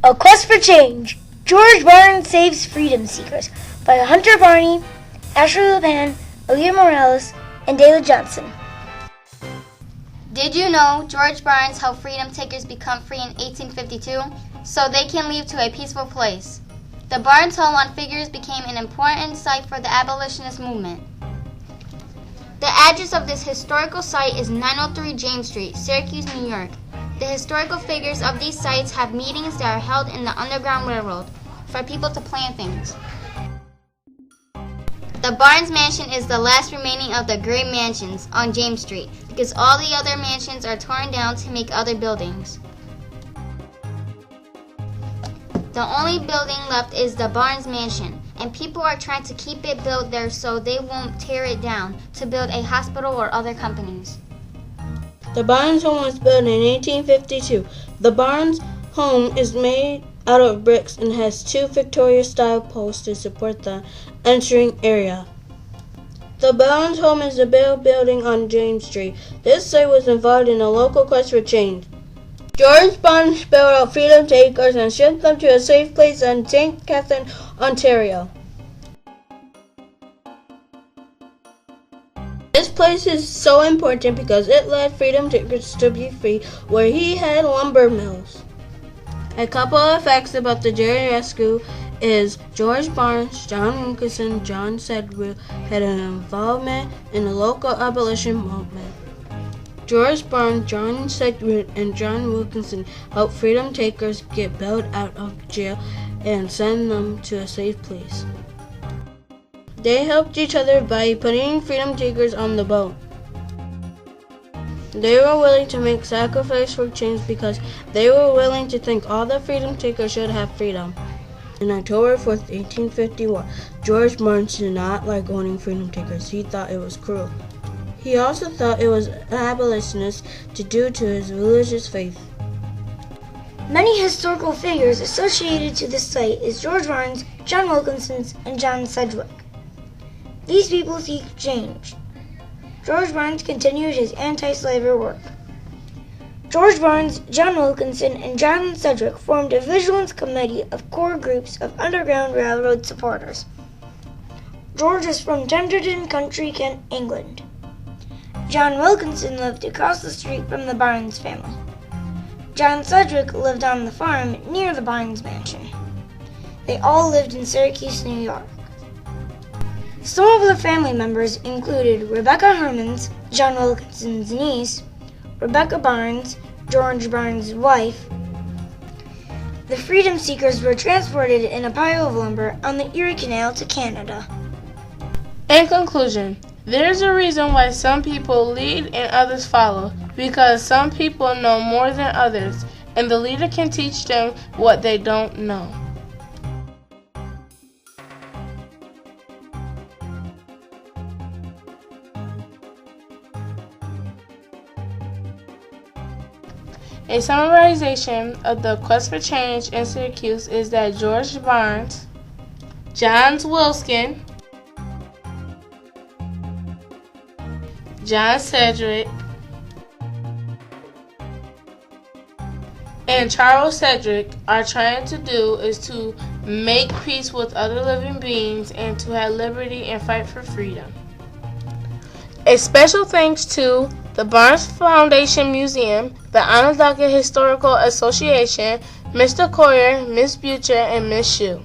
A Quest for Change. George Barnes Saves Freedom Seekers by Hunter Barney, Ashley LePan, Aaliyah Morales, and Dayla Johnson. Did you know George Barnes helped freedom takers become free in 1852 so they can leave to a peaceful place? The Barnes home on Figures became an important site for the abolitionist movement. The address of this historical site is 903 James Street, Syracuse, New York. The historical figures of these sites have meetings that are held in the Underground Railroad for people to plan things. The Barnes Mansion is the last remaining of the great mansions on James Street because all the other mansions are torn down to make other buildings. The only building left is the Barnes Mansion, and people are trying to keep it built there so they won't tear it down to build a hospital or other companies. The Barnes home was built in 1852. The Barnes home is made out of bricks and has two Victoria-style posts to support the entering area. The Barnes home is a building on James Street. This site was involved in a local quest for change. George Barnes spelled out freedom takers and shipped them to a safe place in St. Catherine, Ontario. This place is so important because it led freedom takers to be free where he had lumber mills. A couple of facts about the Jerry Rescue is George Barnes, John Wilkinson, John Sedgwick had an involvement in the local abolition movement. George Barnes, John Sedgwick, and John Wilkinson helped freedom takers get bailed out of jail and send them to a safe place. They helped each other by putting freedom takers on the boat. They were willing to make sacrifice for change because they were willing to think all the freedom takers should have freedom. On October 4th, 1851, George Barnes did not like owning freedom takers. He thought it was cruel. He also thought it was abolitionist to do to his religious faith. Many historical figures associated to this site is George Barnes, John Wilkinson, and John Sedgwick. These people seek change. George Barnes continued his anti-slavery work. George Barnes, John Wilkinson, and John Sedgwick formed a vigilance committee of core groups of Underground Railroad supporters. George is from Tenterden Country, Kent, England. John Wilkinson lived across the street from the Barnes family. John Sedgwick lived on the farm near the Barnes Mansion. They all lived in Syracuse, New York. Some of the family members included Rebecca Hermans, John Wilkinson's niece, Rebecca Barnes, George Barnes' wife. The freedom seekers were transported in a pile of lumber on the Erie Canal to Canada. In conclusion, there's a reason why some people lead and others follow, because some people know more than others, and the leader can teach them what they don't know. A summarization of the quest for change in Syracuse is that George Barnes, John Wilkinson, John Sedgwick, and Charles Sedgwick are trying to do is to make peace with other living beings and to have liberty and fight for freedom. A special thanks to the Barnes Foundation Museum, the Onondaga Historical Association, Mr. Coyer, Miss Butcher, and Miss Shue.